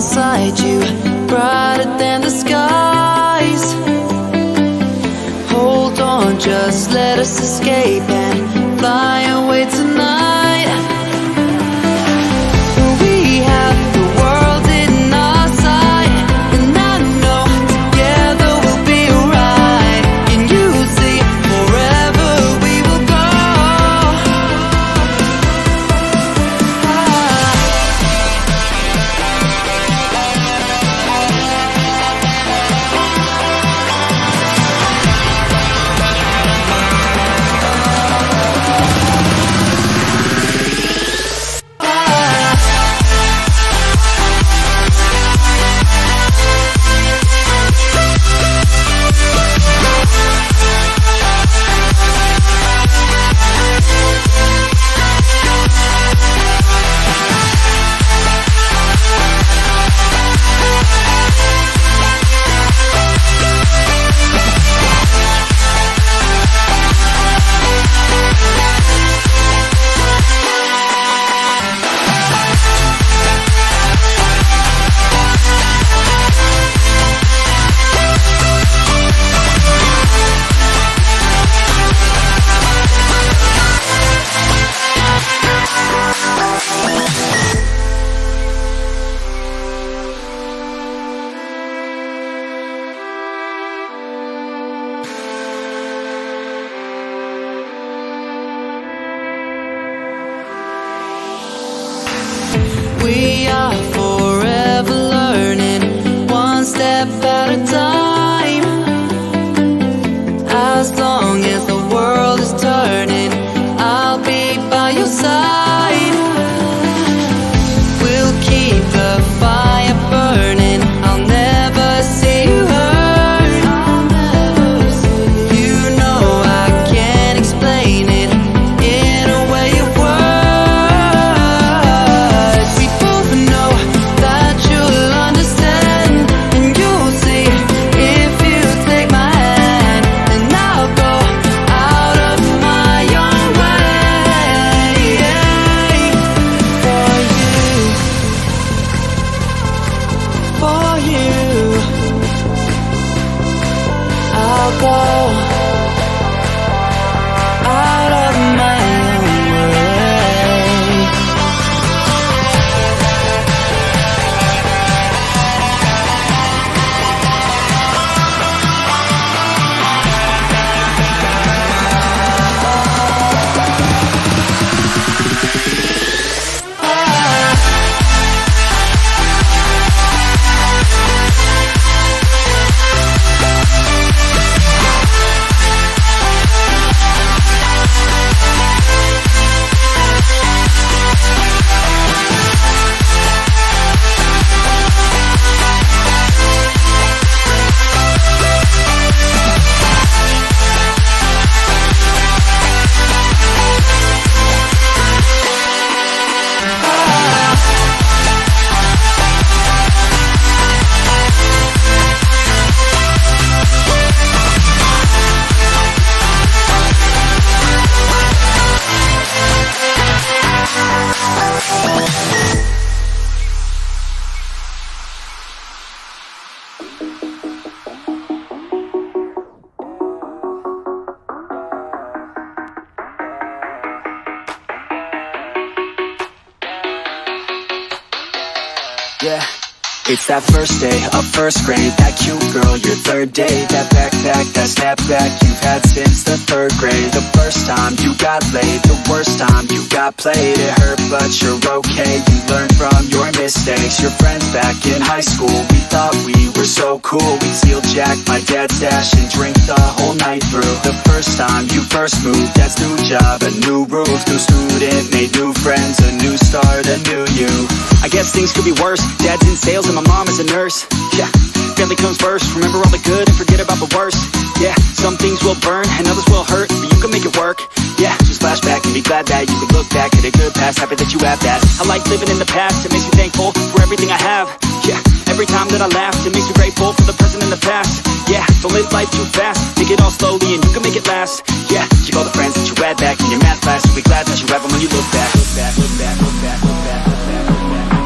inside you, brighter than the skies. Hold on, just let us escape and fly away tonight. We have the world in our sight, and I know together we'll be alright. Can you see forever we will go? We are forever learning, one step at a time. As long as the world is turning, I'll be by your side. We'll keep the fire burning, I'll never see you hurt. You know I can't explain it in a way of words. We both know that you'll understand, and you'll see if you take my hand, and I'll go out of my own way for you. I'll go out of my own way. Yeah, it's that first day of first grade, that cute girl, your third day, that backpack, that snapback you've had since the third grade. The first time you got laid, the worst time you got played. It hurt, but you're okay, you learned from your mistakes. Your friends back in high school, we thought we were so cool. We'd steal Jack, my dad's stash, and drink the whole night through. The first time you first moved, that's new job, a new roof, new student, made new friends, a new start, a new you. I guess things could be worse, dad's in sales and my mom is a nurse. Yeah, family comes first, remember all the good and forget about the worst. Yeah, some things will burn and others will hurt, but you can make it work. Yeah, just flashback and be glad that you can look back at a good past, happy that you have that. I like living in the past, it makes me thankful for everything I have. Yeah, every time that I laugh, it makes me grateful for the present and the past. Yeah, don't live life too fast, take it all slowly and you can make it last. Yeah, keep all the friends that you had back in your math class, you'll be glad that you have them when you look back. Look back, look back, look back, look back, look back, look back.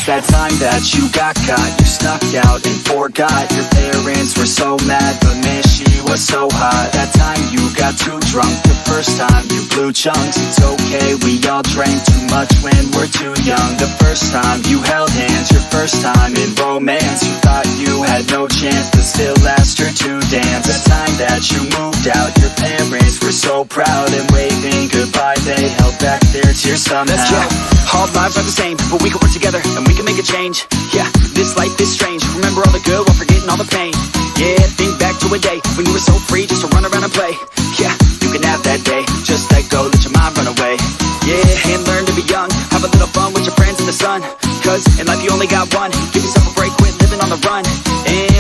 It's that time that you got caught. You snuck out and forgot. Your parents were so mad, but man, she was so hot. That time you got too drunk. The first time you blew chunks. It's okay, we all drank too much when we're too young. The first time you held hands. Your first time in romance. You thought you had no chance, but still asked her to dance. The time that you moved out. Your parents were so proud, and waving goodbye they held back their tears somehow. All lives are the same, but we can work together and we can make a change. Yeah, this life is strange. Remember all the good while forgetting all the pain. Yeah, think back to a day when you were so free just to run around and play. Yeah, you can have that day. Just let go, let your mind run away. Yeah, and learn to be young. Have a little fun with your friends in the sun. Cause in life you only got one. Give yourself a break, quit living on the run. And